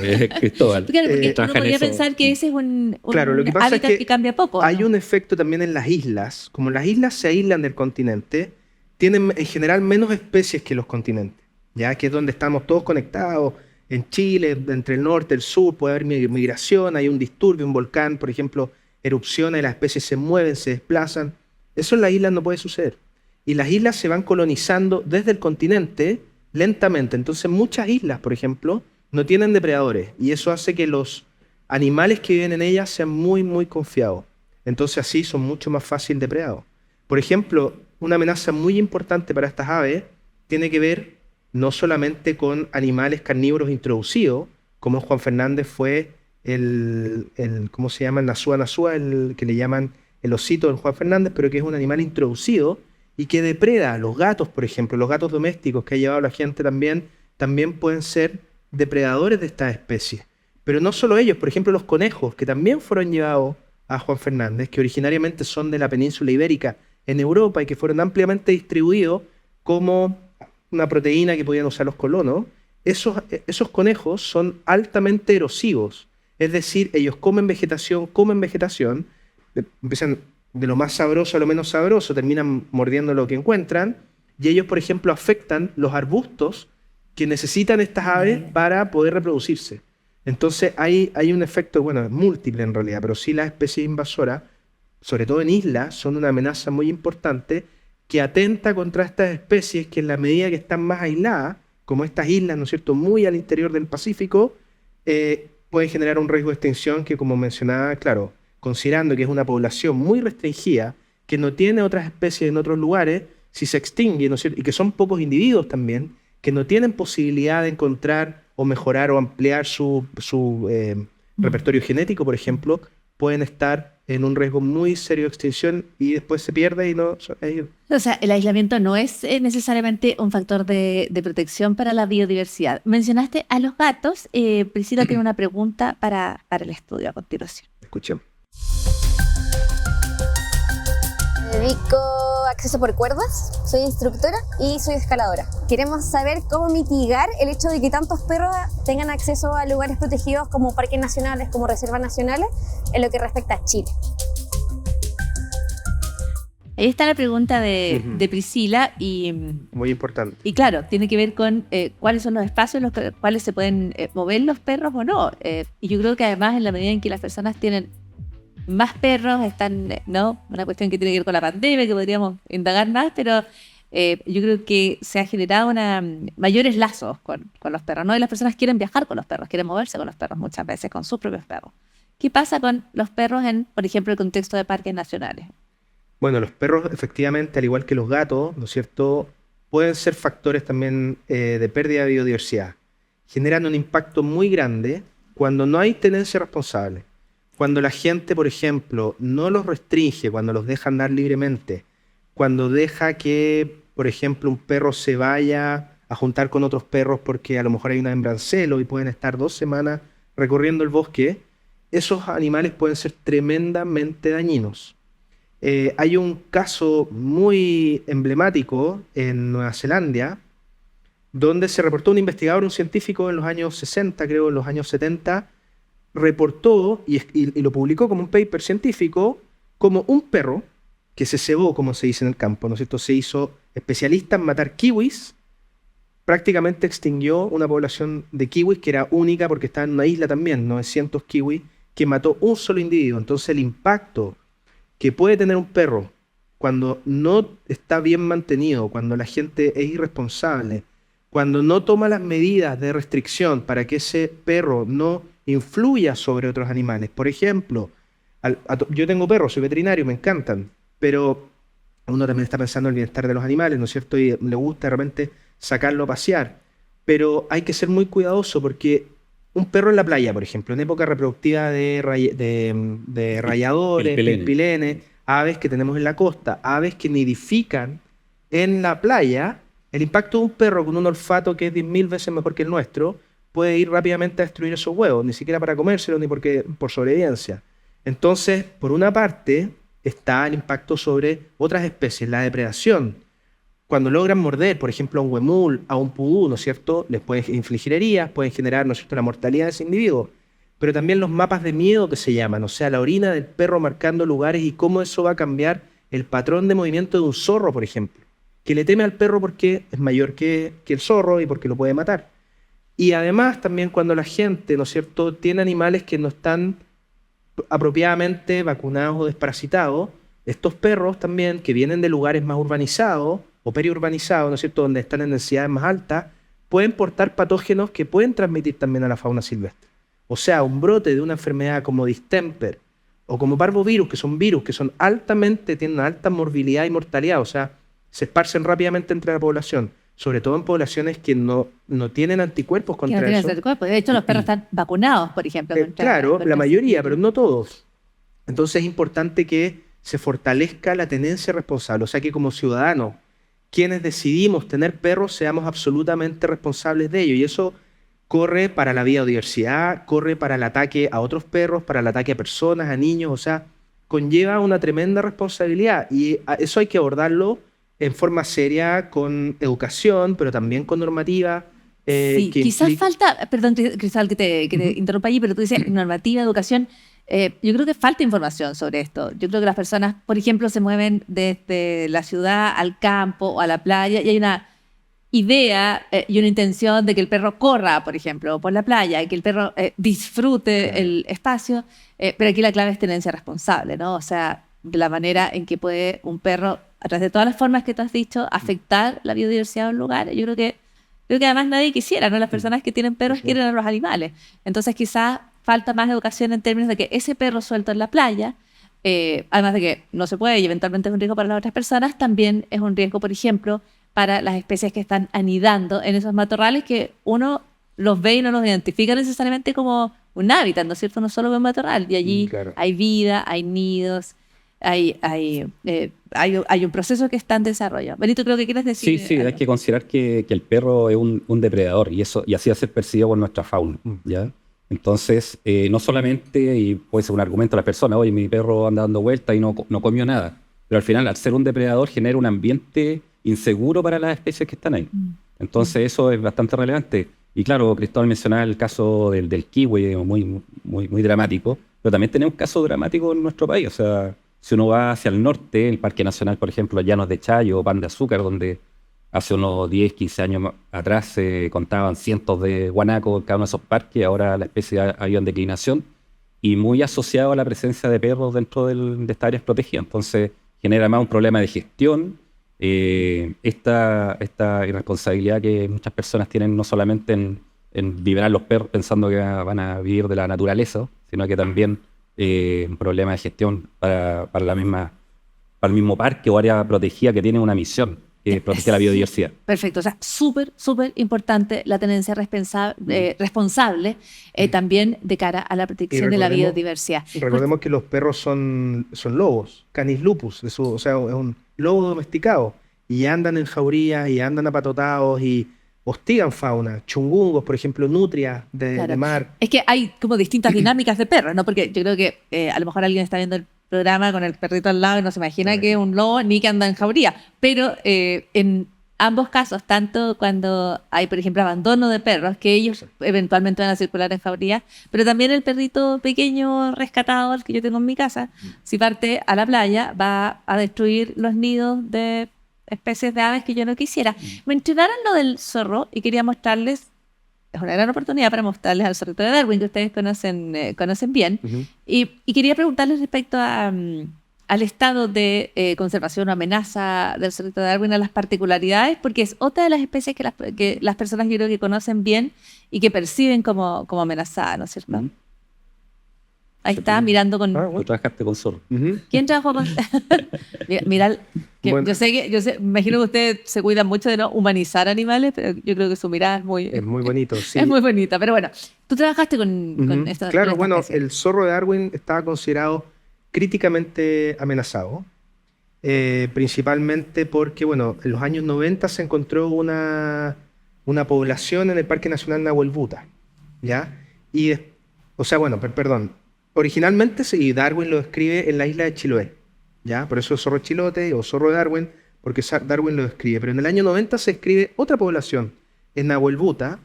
es Cristóbal. Claro, porque uno Trabaja en podría eso. pensar que ese es un Claro, lo que pasa es hábitat que cambia poco, hay ¿no? un efecto también en las islas. Como las islas se aíslan del continente, tienen en general menos especies que los continentes, ya que es donde estamos todos conectados. En Chile, entre el norte y el sur, puede haber migración, hay un disturbio, un volcán, por ejemplo, erupciona y las especies se mueven, se desplazan. Eso en las islas no puede suceder. Y las islas se van colonizando desde el continente lentamente. Entonces muchas islas, por ejemplo, no tienen depredadores y eso hace que los animales que viven en ellas sean muy, muy confiados. Entonces así son mucho más fácil depredados. Por ejemplo, una amenaza muy importante para estas aves tiene que ver no solamente con animales carnívoros introducidos, como en Juan Fernández fue ¿cómo se llama? El nasúa, el que le llaman el osito en Juan Fernández, pero que es un animal introducido y que depreda a los gatos, por ejemplo, los gatos domésticos que ha llevado la gente también pueden ser depredadores de estas especies. Pero no solo ellos, por ejemplo, los conejos, que también fueron llevados a Juan Fernández, que originariamente son de la península ibérica en Europa y que fueron ampliamente distribuidos como una proteína que podían usar los colonos. Esos conejos son altamente erosivos, es decir, ellos comen vegetación, empiezan de lo más sabroso a lo menos sabroso, terminan mordiendo lo que encuentran, y ellos, por ejemplo, afectan los arbustos que necesitan estas aves para poder reproducirse. Entonces hay un efecto, bueno, múltiple en realidad, pero sí las especies invasoras, sobre todo en islas, son una amenaza muy importante que atenta contra estas especies que en la medida que están más aisladas, como estas islas, ¿no es cierto?, muy al interior del Pacífico, pueden generar un riesgo de extinción que, como mencionaba, claro, considerando que es una población muy restringida, que no tiene otras especies en otros lugares, si se extingue, ¿no es cierto?, y que son pocos individuos también, que no tienen posibilidad de encontrar o mejorar o ampliar su repertorio genético, por ejemplo, pueden estar en un riesgo muy serio de extinción y después se pierde y no... O sea, el aislamiento no es necesariamente un factor de protección para la biodiversidad. Mencionaste a los gatos. Priscila tiene una pregunta para el estudio a continuación. Escuchemos. Me dedico a acceso por cuerdas, soy instructora y soy escaladora. Queremos saber cómo mitigar el hecho de que tantos perros tengan acceso a lugares protegidos como parques nacionales, como reservas nacionales, en lo que respecta a Chile. Ahí está la pregunta de Priscila y Muy importante. y claro, tiene que ver con cuáles son los espacios en los cuales se pueden mover los perros o no. Y yo creo que además en la medida en que las personas tienen más perros, están, ¿no? Una cuestión que tiene que ver con la pandemia, que podríamos indagar más, pero yo creo que se ha generado mayores lazos con los perros, ¿no? Y las personas quieren viajar con los perros, quieren moverse con los perros muchas veces, con sus propios perros. ¿Qué pasa con los perros en, por ejemplo, el contexto de parques nacionales? Bueno, los perros, efectivamente, al igual que los gatos, ¿no es cierto?, pueden ser factores también de pérdida de biodiversidad. Generan un impacto muy grande cuando no hay tenencia responsable. Cuando la gente, por ejemplo, no los restringe, cuando los deja andar libremente, cuando deja que, por ejemplo, un perro se vaya a juntar con otros perros porque a lo mejor hay una hembra en celo y pueden estar 2 semanas recorriendo el bosque, esos animales pueden ser tremendamente dañinos. Hay un caso muy emblemático en Nueva Zelanda, donde se reportó un investigador, un científico en los años 60, creo, en los años 70, reportó y lo publicó como un paper científico, como un perro que se cebó, como se dice en el campo, ¿no es cierto? Se hizo especialista en matar kiwis, prácticamente extinguió una población de kiwis que era única porque estaba en una isla también, 900 kiwis, que mató un solo individuo. Entonces el impacto que puede tener un perro cuando no está bien mantenido, cuando la gente es irresponsable, cuando no toma las medidas de restricción para que ese perro no influya sobre otros animales. Por ejemplo, yo tengo perros, soy veterinario, me encantan, pero uno también está pensando en el bienestar de los animales, ¿no es cierto? Y le gusta de repente sacarlo a pasear. Pero hay que ser muy cuidadoso porque un perro en la playa, por ejemplo, en época reproductiva de rayadores, pilpilenes, aves que tenemos en la costa, aves que nidifican en la playa, el impacto de un perro con un olfato que es 10.000 veces mejor que el nuestro puede ir rápidamente a destruir esos huevos, ni siquiera para comérselos ni por sobrevivencia. Entonces, por una parte, está el impacto sobre otras especies, la depredación. Cuando logran morder, por ejemplo, a un huemul, a un pudú, ¿no es cierto?, les pueden infligir heridas, pueden generar, ¿no es cierto?, la mortalidad de ese individuo. Pero también los mapas de miedo que se llaman, o sea, la orina del perro marcando lugares y cómo eso va a cambiar el patrón de movimiento de un zorro, por ejemplo, que le teme al perro porque es mayor que el zorro y porque lo puede matar. Y además también cuando la gente, ¿no es cierto?, tiene animales que no están apropiadamente vacunados o desparasitados, estos perros también que vienen de lugares más urbanizados o periurbanizados, ¿no es cierto?, donde están en densidades más altas, pueden portar patógenos que pueden transmitir también a la fauna silvestre. O sea, un brote de una enfermedad como distemper o como parvovirus, que son virus que son tienen una alta morbilidad y mortalidad, o sea, se esparcen rápidamente entre la población, sobre todo en poblaciones que no tienen anticuerpos contra Que no tienen eso. anticuerpos. De hecho, los perros están vacunados, por ejemplo. Claro, contra la mayoría, ese pero no todos. Entonces es importante que se fortalezca la tenencia responsable, o sea que como ciudadanos, quienes decidimos tener perros, seamos absolutamente responsables de ello, y eso corre para la biodiversidad, corre para el ataque a otros perros, para el ataque a personas, a niños, o sea, conlleva una tremenda responsabilidad, y eso hay que abordarlo en forma seria, con educación, pero también con normativa. Sí, que quizás implique- falta, perdón Cristal que te interrumpa allí, pero tú dices normativa, educación. Yo creo que falta información sobre esto. Yo creo que las personas, por ejemplo, se mueven desde la ciudad al campo o a la playa y hay una idea y una intención de que el perro corra, por ejemplo, por la playa y que el perro disfrute el espacio, pero aquí la clave es tenencia responsable, ¿no? O sea, de la manera en que puede un perro, a través de todas las formas que tú has dicho, afectar la biodiversidad de un lugar. Yo creo que además nadie quisiera, ¿no? Las personas que tienen perros quieren a los animales. Entonces quizás falta más educación en términos de que ese perro suelto en la playa, además de que no se puede y eventualmente es un riesgo para las otras personas, también es un riesgo, por ejemplo, para las especies que están anidando en esos matorrales que uno los ve y no los identifica necesariamente como un hábitat, ¿no es cierto? No solo ve un matorral, y allí Claro. hay vida, hay nidos, hay un proceso que está en desarrollo. Benito, creo que quieres decir. Sí, hay que considerar que el perro es un depredador y así va a ser percibido por nuestra fauna, ¿ya? Entonces, no solamente, y puede ser un argumento a las personas, oye, mi perro anda dando vueltas y no comió nada, pero al final, al ser un depredador, genera un ambiente inseguro para las especies que están ahí. Entonces, eso es bastante relevante. Y claro, Cristóbal mencionaba el caso del kiwi, muy dramático, pero también tenemos casos dramáticos en nuestro país. O sea, si uno va hacia el norte, el Parque Nacional, por ejemplo, Llanos de Chayo o Pan de Azúcar, donde hace unos 10, 15 años atrás se contaban cientos de guanacos en cada uno de esos parques, ahora la especie ha ido en declinación y muy asociado a la presencia de perros dentro de estas áreas protegidas. Entonces genera más un problema de gestión, esta irresponsabilidad que muchas personas tienen no solamente en liberar los perros pensando que van a vivir de la naturaleza, sino que también un problema de gestión para el mismo parque o área protegida que tiene una misión, que es proteger la biodiversidad. Perfecto, o sea, súper importante la tenencia responsable también de cara a la protección de la biodiversidad. Recordemos que los perros son lobos, canis lupus, o sea, es un lobo domesticado, y andan en jaurías y andan apatotados y hostigan fauna, chungungos, por ejemplo, nutrias de Claro. mar. Es que hay como distintas dinámicas de perros, ¿no? Porque yo creo que a lo mejor alguien está viendo el programa con el perrito al lado y no se imagina que es un lobo ni que anda en jauría. Pero en ambos casos, tanto cuando hay, por ejemplo, abandono de perros, que ellos eventualmente van a circular en jauría, pero también el perrito pequeño rescatado, el que yo tengo en mi casa, si parte a la playa, va a destruir los nidos de especies de aves que yo no quisiera. Me entregaron lo del zorro y quería mostrarles, es una gran oportunidad para mostrarles al zorrito de Darwin, que ustedes conocen bien, y quería preguntarles respecto al estado de conservación o amenaza del zorrito de Darwin, a las particularidades, porque es otra de las especies que las personas yo creo que conocen bien y que perciben como amenazada, ¿no es cierto? Ahí está, mirando con... Tú trabajaste con zorro. ¿Quién trabajó con...? Mira, Bueno. yo sé, me imagino que ustedes se cuidan mucho de no humanizar animales, pero yo creo que su mirada es muy bonito, sí. es muy bonita. Pero bueno, tú trabajaste con esta Claro, con esta bueno, especie. el zorro de Darwin estaba considerado críticamente amenazado, principalmente porque, bueno, en los años 90 se encontró una población en el Parque Nacional Nahuel Buta, ¿ya? Perdón, originalmente Darwin lo describe en la isla de Chiloé, ¿ya? Por eso es zorro chilote o zorro de Darwin, porque Darwin lo describe. Pero en el año 90 se describe otra población, en Nahuelbuta,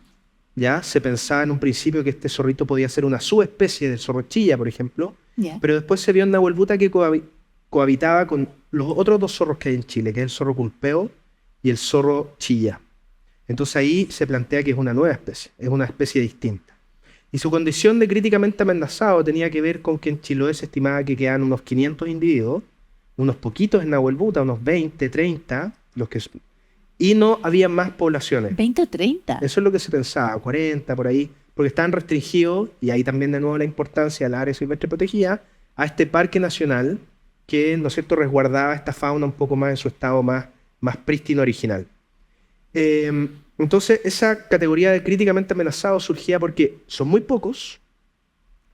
¿ya? Se pensaba en un principio que este zorrito podía ser una subespecie del zorro chilla, por ejemplo, pero después se vio en Nahuelbuta que cohabitaba con los otros dos zorros que hay en Chile, que es el zorro culpeo y el zorro chilla. Entonces ahí se plantea que es una nueva especie, es una especie distinta. Y su condición de críticamente amenazado tenía que ver con que en Chiloé se estimaba que quedaban unos 500 individuos, unos poquitos en Nahuelbuta, unos 20, 30, y no había más poblaciones. ¿20 o 30? Eso es lo que se pensaba, 40 por ahí, porque estaban restringidos, y ahí también de nuevo la importancia de la área silvestre protegida, a este parque nacional que, ¿no es cierto?, resguardaba esta fauna un poco más en su estado más prístino original. Entonces, esa categoría de críticamente amenazados surgía porque son muy pocos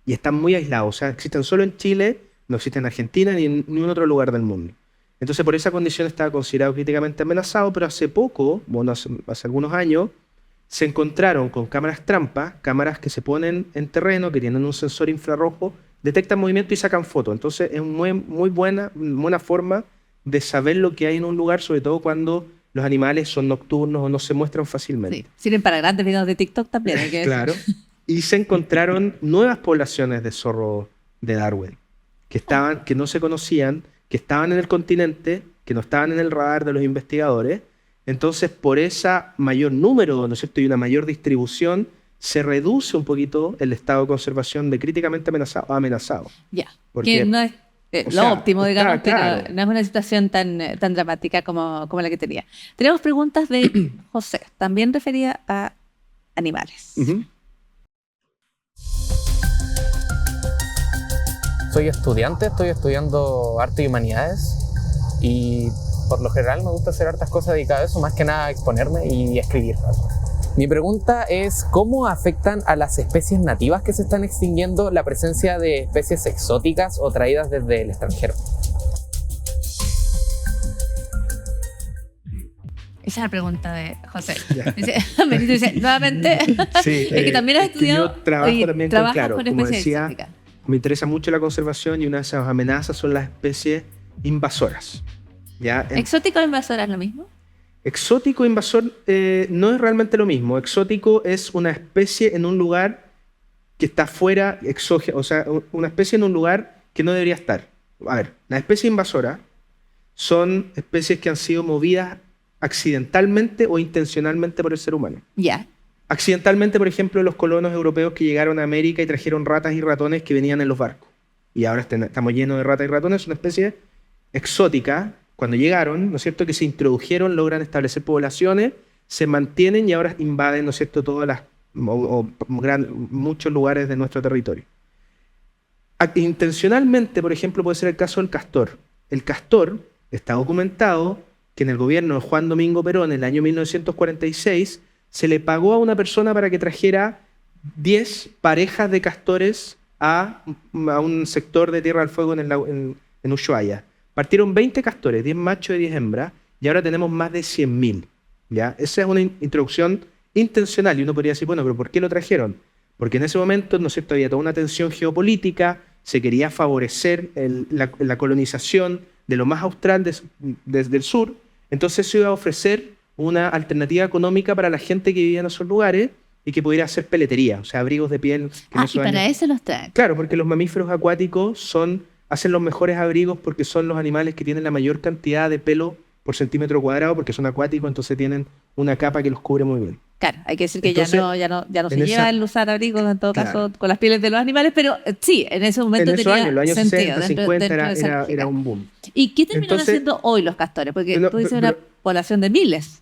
y están muy aislados. O sea, existen solo en Chile, no existen en Argentina ni en ningún otro lugar del mundo. Entonces, por esa condición estaba considerado críticamente amenazado, pero hace poco, bueno, hace algunos años, se encontraron con cámaras trampa, cámaras que se ponen en terreno, que tienen un sensor infrarrojo, detectan movimiento y sacan fotos. Entonces, es muy buena forma de saber lo que hay en un lugar, sobre todo cuando los animales son nocturnos o no se muestran fácilmente. Sí, sirven para grandes videos de TikTok también. Hay que claro. Y se encontraron nuevas poblaciones de zorro de Darwin, que no se conocían, que estaban en el continente, que no estaban en el radar de los investigadores. Entonces, por ese mayor número, ¿no es cierto?, y una mayor distribución, se reduce un poquito el estado de conservación de críticamente amenazado a amenazado. Ya, porque que no es lo óptimo, digamos, claro. pero no es una situación tan dramática como la que tenía. Tenemos preguntas de José, también referida a animales. Soy estudiante, estoy estudiando arte y humanidades y por lo general me gusta hacer hartas cosas dedicadas a eso, más que nada a exponerme y escribir. Mi pregunta es, ¿cómo afectan a las especies nativas que se están extinguiendo la presencia de especies exóticas o traídas desde el extranjero? Esa es la pregunta de José. Benito dice, nuevamente, sí, es que también has estudiado yo trabajo también con, claro, con como especies decía, exóticas. me interesa mucho la conservación y una de esas amenazas son las especies invasoras. ¿Ya? ¿Exótico o invasora es lo mismo? Exótico e invasor no es realmente lo mismo. Exótico es una especie en un lugar que está fuera, exógeno, o sea, una especie en un lugar que no debería estar. A ver, las especies invasoras son especies que han sido movidas accidentalmente o intencionalmente por el ser humano. Ya. Accidentalmente, por ejemplo, los colonos europeos que llegaron a América y trajeron ratas y ratones que venían en los barcos. Y ahora estamos llenos de ratas y ratones, es una especie exótica. Cuando llegaron, ¿no es cierto?, que se introdujeron, logran establecer poblaciones, se mantienen y ahora invaden, ¿no es cierto?, muchos lugares de nuestro territorio. Intencionalmente, por ejemplo, puede ser el caso del castor. El castor está documentado que en el gobierno de Juan Domingo Perón, en el año 1946, se le pagó a una persona para que trajera 10 parejas de castores a un sector de Tierra del Fuego en Ushuaia. Partieron 20 castores, 10 machos y 10 hembras, y ahora tenemos más de 100.000. ¿Ya? Esa es una introducción intencional, y uno podría decir, bueno, pero ¿por qué lo trajeron? Porque en ese momento, ¿no es cierto?, había toda una tensión geopolítica, se quería favorecer la colonización de lo más austral desde el sur, entonces se iba a ofrecer una alternativa económica para la gente que vivía en esos lugares y que pudiera hacer peletería, o sea, abrigos de piel. Y para eso los traen. Claro, porque los mamíferos acuáticos hacen los mejores abrigos porque son los animales que tienen la mayor cantidad de pelo por centímetro cuadrado, porque son acuáticos, entonces tienen una capa que los cubre muy bien. Claro, hay que decir que entonces, ya no se lleva el usar abrigos, en todo caso, con las pieles de los animales, pero sí, en ese momento tenía los años sentido. 60, 50 era un boom. ¿Y qué terminan haciendo hoy los castores? Porque tú dices una población de miles.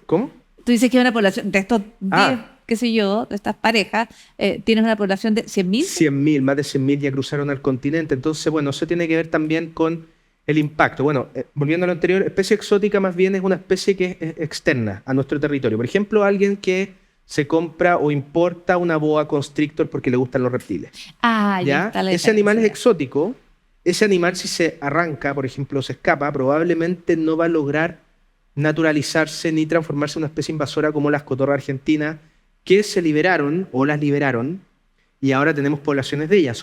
¿Cómo? Tú dices que es una población de estos 10, qué sé yo, de estas parejas, tienes una población de 100.000. 100.000, más de 100.000 ya cruzaron al continente. Entonces, bueno, eso tiene que ver también con el impacto. Bueno, volviendo a lo anterior, especie exótica más bien es una especie que es externa a nuestro territorio. Por ejemplo, alguien que se compra o importa una boa constrictor porque le gustan los reptiles. ¿Ya? Ese animal es exótico. Ese animal, si se arranca, por ejemplo, se escapa, probablemente no va a lograr naturalizarse ni transformarse en una especie invasora como las cotorras argentinas, que se liberaron o las liberaron y ahora tenemos poblaciones de ellas.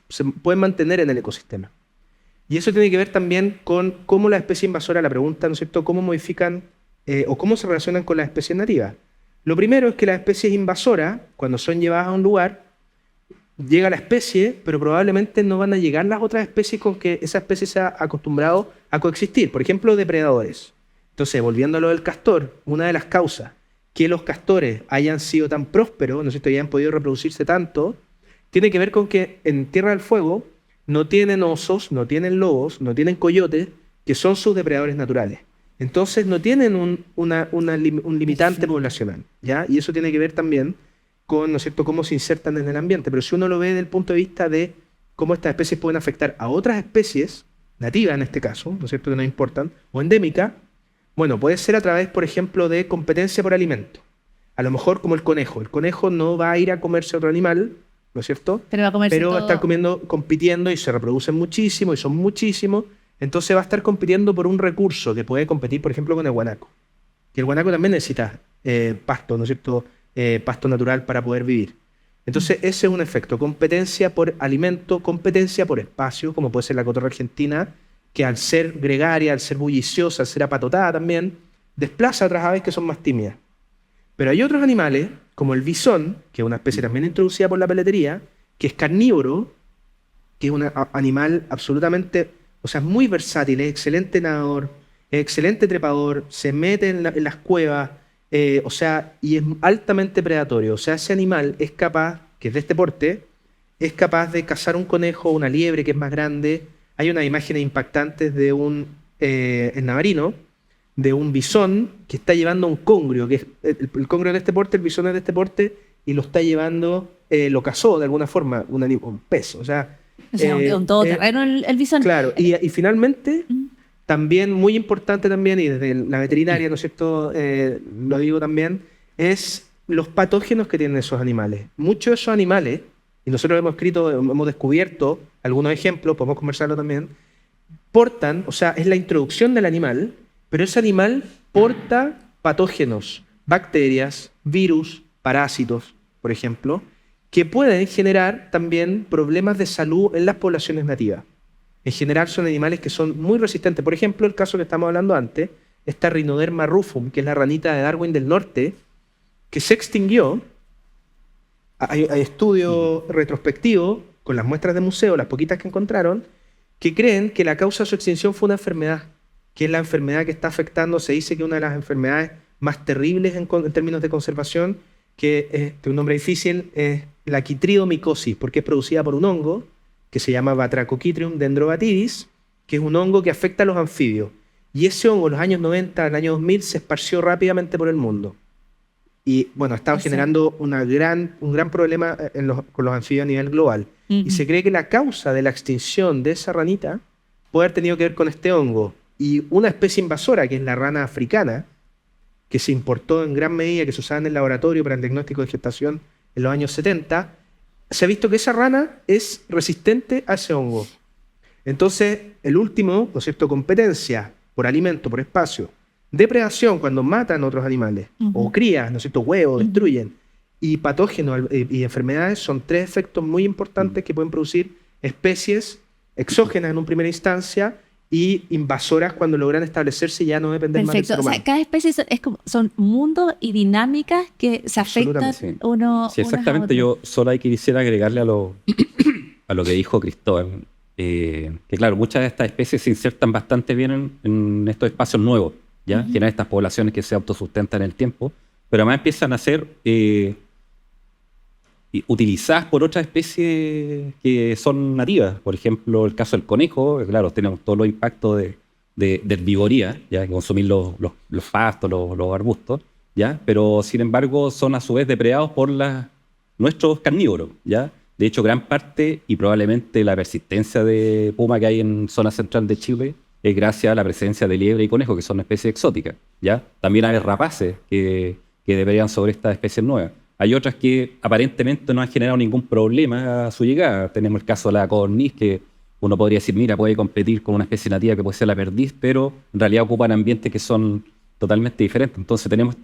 Se pueden mantener en el ecosistema. Y eso tiene que ver también con cómo las especies invasoras, la pregunta, ¿no es cierto?, cómo modifican o cómo se relacionan con las especies nativas. Lo primero es que las especies invasoras, cuando son llevadas a un lugar, llega la especie, pero probablemente no van a llegar las otras especies con que esa especie se ha acostumbrado a coexistir. Por ejemplo, depredadores. Entonces, volviendo a lo del castor, una de las causas que los castores hayan sido tan prósperos, ¿no es cierto?, y hayan podido reproducirse tanto, tiene que ver con que en Tierra del Fuego no tienen osos, no tienen lobos, no tienen coyotes, que son sus depredadores naturales. Entonces no tienen un limitante poblacional, ¿ya? Y eso tiene que ver también con, ¿no es cierto?, cómo se insertan en el ambiente. Pero si uno lo ve desde el punto de vista de cómo estas especies pueden afectar a otras especies, nativas en este caso, ¿no es cierto?, que no importan, o endémicas, bueno, puede ser a través, por ejemplo, de competencia por alimento. A lo mejor como el conejo. El conejo no va a ir a comerse otro animal, ¿no es cierto? Pero va a estar compitiendo y se reproducen muchísimo y son muchísimos. Entonces va a estar compitiendo por un recurso que puede competir, por ejemplo, con el guanaco. Que el guanaco también necesita pasto, ¿no es cierto? Pasto natural para poder vivir. Entonces ese es un efecto. Competencia por alimento, competencia por espacio, como puede ser la cotorra argentina, que al ser gregaria, al ser bulliciosa, al ser apatotada también, desplaza a otras aves que son más tímidas. Pero hay otros animales, como el bisón, que es una especie también introducida por la peletería, que es carnívoro, que es un animal absolutamente, o sea, muy versátil, es excelente nadador, es excelente trepador, se mete en las cuevas, o sea, y es altamente predatorio. O sea, ese animal es capaz, que es de este porte, es capaz de cazar un conejo, una liebre que es más grande. Hay unas imágenes impactantes de en Navarino, de un bisón que está llevando un congrio, que es el congrio de este porte, el bisón es de este porte, y lo está llevando, lo cazó de alguna forma, un pez. O sea, un todoterreno el bisón. Claro, y finalmente, también muy importante también, y desde la veterinaria, ¿no es cierto?, lo digo también, es los patógenos que tienen esos animales. Muchos de esos animales, y nosotros hemos descubierto algunos ejemplos, podemos conversarlo también, portan, o sea, es la introducción del animal, pero ese animal porta patógenos, bacterias, virus, parásitos, por ejemplo, que pueden generar también problemas de salud en las poblaciones nativas. En general son animales que son muy resistentes. Por ejemplo, el caso que estamos hablando antes, esta Rhinoderma rufum, que es la ranita de Darwin del Norte, que se extinguió. Hay estudios retrospectivos con las muestras de museo, las poquitas que encontraron, que creen que la causa de su extinción fue una enfermedad, que es la enfermedad que está afectando, se dice que una de las enfermedades más terribles en términos de conservación, que es un nombre difícil, es la quitridomicosis, porque es producida por un hongo que se llama Batrachochitrium dendrobatidis, que es un hongo que afecta a los anfibios. Y ese hongo en los años 90, en el año 2000, se esparció rápidamente por el mundo. Y bueno, ha estado generando un gran problema con los anfibios a nivel global. Y se cree que la causa de la extinción de esa ranita puede haber tenido que ver con este hongo. Y una especie invasora, que es la rana africana, que se importó en gran medida, que se usaba en el laboratorio para el diagnóstico de gestación en los años 70, se ha visto que esa rana es resistente a ese hongo. Entonces, el último, ¿no es cierto?, competencia por alimento, por espacio, depredación cuando matan otros animales, o crías, ¿no es cierto?, huevos, destruyen, y patógenos y enfermedades son tres efectos muy importantes que pueden producir especies exógenas en una primera instancia y invasoras cuando logran establecerse y ya no depender más del ser humano. O sea, cada especie son mundos y dinámicas que se afectan uno. Sí, exactamente. Yo solo ahí quisiera agregarle a lo que dijo Cristóbal, que claro, muchas de estas especies se insertan bastante bien en estos espacios nuevos, ¿ya? Generan estas poblaciones que se autosustentan en el tiempo, pero además empiezan a ser utilizadas por otras especies que son nativas. Por ejemplo, el caso del conejo, claro, tenemos todos los impactos de herbivoría, ¿ya?, que consumir los pastos, los arbustos, ¿ya? Pero sin embargo son a su vez depredados por nuestros carnívoros, ¿ya? De hecho, gran parte y probablemente la persistencia de puma que hay en zona central de Chile es gracias a la presencia de liebre y conejo, que son especies exóticas, ¿ya? También hay rapaces que deberían sobre estas especies nuevas. Hay otras que aparentemente no han generado ningún problema a su llegada. Tenemos el caso de la codorniz, que uno podría decir, mira, puede competir con una especie nativa que puede ser la perdiz, pero en realidad ocupan ambientes que son totalmente diferentes. Entonces tenemos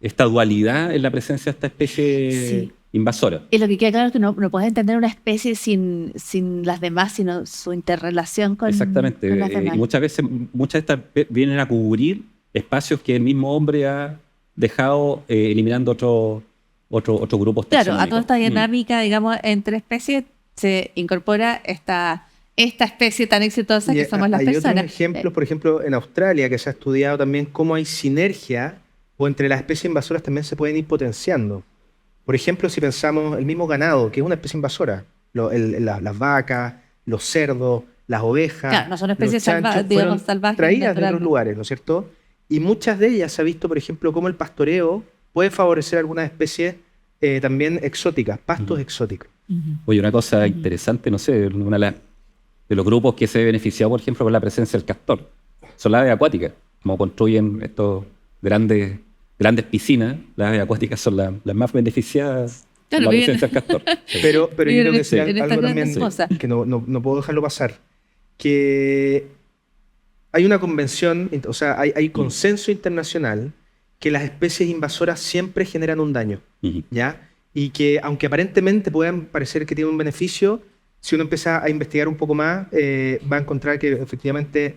esta dualidad en la presencia de esta especie invasoras. Y lo que queda claro es que no puedes entender una especie sin las demás, sino su interrelación con, Exactamente. con las demás. Y muchas de estas vienen a cubrir espacios que el mismo hombre ha dejado, eliminando otros grupos Claro, taxonómicos. a toda esta dinámica, digamos, entre especies se incorpora esta especie tan exitosa que somos las hay personas. otros ejemplos, por ejemplo, en Australia, que se ha estudiado también cómo hay sinergia o entre las especies invasoras también se pueden ir potenciando. Por ejemplo, si pensamos el mismo ganado, que es una especie invasora, las vacas, los cerdos, las ovejas, Claro, no son especies los chanchos, digamos, fueron salvajes. traídas de naturales. otros lugares, ¿no es cierto? Y muchas de ellas se ha visto, por ejemplo, cómo el pastoreo puede favorecer algunas especies también exóticas, pastos exóticos. Oye, una cosa interesante, no sé, de los grupos que se ha beneficiado, por ejemplo, con la presencia del castor, son las aves acuáticas. Como construyen estos grandes piscinas, las aves acuáticas son las más beneficiadas Claro, con la viven- presencia del castor. Sí. Pero yo Viven creo en que sea esta algo gran también cosa. que no puedo dejarlo pasar. Que hay una convención, o sea, hay consenso internacional que las especies invasoras siempre generan un daño, Ujú. ¿ya? Y que aunque aparentemente puedan parecer que tienen un beneficio, si uno empieza a investigar un poco más, va a encontrar que efectivamente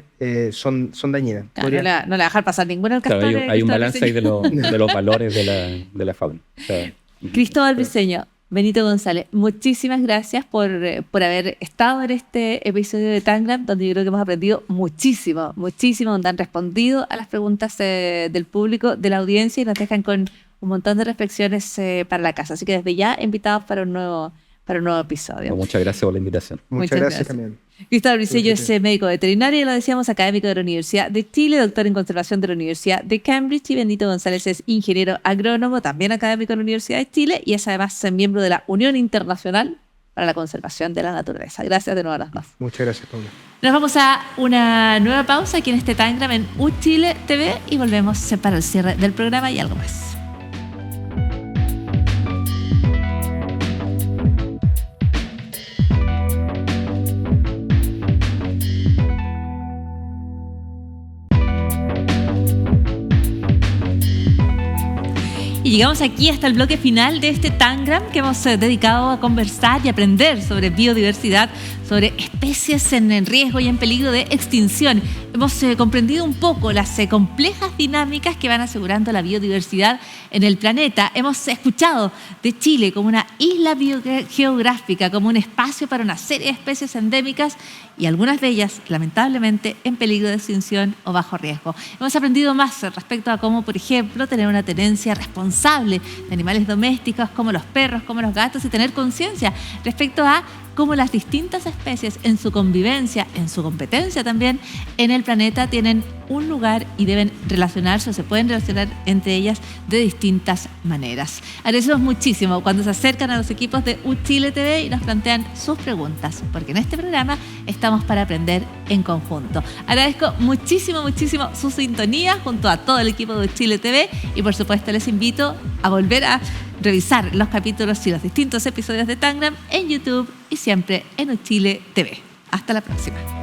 son dañinas. Claro, no le va a dejar pasar ninguna al Claro, castor. hay un Cristóbal balance ahí Briceño. de los valores de la fauna. O sea, Cristóbal Briceño, Benito González, muchísimas gracias por haber estado en este episodio de Tangram, donde yo creo que hemos aprendido muchísimo, donde han respondido a las preguntas del público, de la audiencia, y nos dejan con un montón de reflexiones para la casa. Así que desde ya, invitados para un nuevo episodio. muchas gracias por la invitación. Muchas gracias también. Cristóbal Briceño es médico veterinario, y lo decíamos, académico de la Universidad de Chile, doctor en conservación de la Universidad de Cambridge, y Benito González es ingeniero agrónomo, también académico de la Universidad de Chile, y es además miembro de la Unión Internacional para la Conservación de la Naturaleza. Gracias de nuevo a las dos. Muchas gracias, Paula. Nos vamos a una nueva pausa aquí en este Tangram en UChile TV y volvemos para el cierre del programa y algo más. Y llegamos aquí hasta el bloque final de este Tangram que hemos dedicado a conversar y aprender sobre biodiversidad, sobre especies en riesgo y en peligro de extinción. Hemos comprendido un poco las complejas dinámicas que van asegurando la biodiversidad en el planeta. Hemos escuchado de Chile como una isla biogeográfica, como un espacio para una serie de especies endémicas y algunas de ellas, lamentablemente, en peligro de extinción o bajo riesgo. Hemos aprendido más respecto a cómo, por ejemplo, tener una tenencia responsable de animales domésticos como los perros, como los gatos, y tener conciencia respecto a cómo las distintas especies en su convivencia, en su competencia también, en el planeta tienen un lugar y deben relacionarse o se pueden relacionar entre ellas de distintas maneras. Agradecemos muchísimo cuando se acercan a los equipos de UChile TV y nos plantean sus preguntas, porque en este programa estamos para aprender en conjunto. Agradezco muchísimo su sintonía junto a todo el equipo de UChile TV y por supuesto les invito a volver a revisar los capítulos y los distintos episodios de Tangram en YouTube y siempre en UChile TV. Hasta la próxima.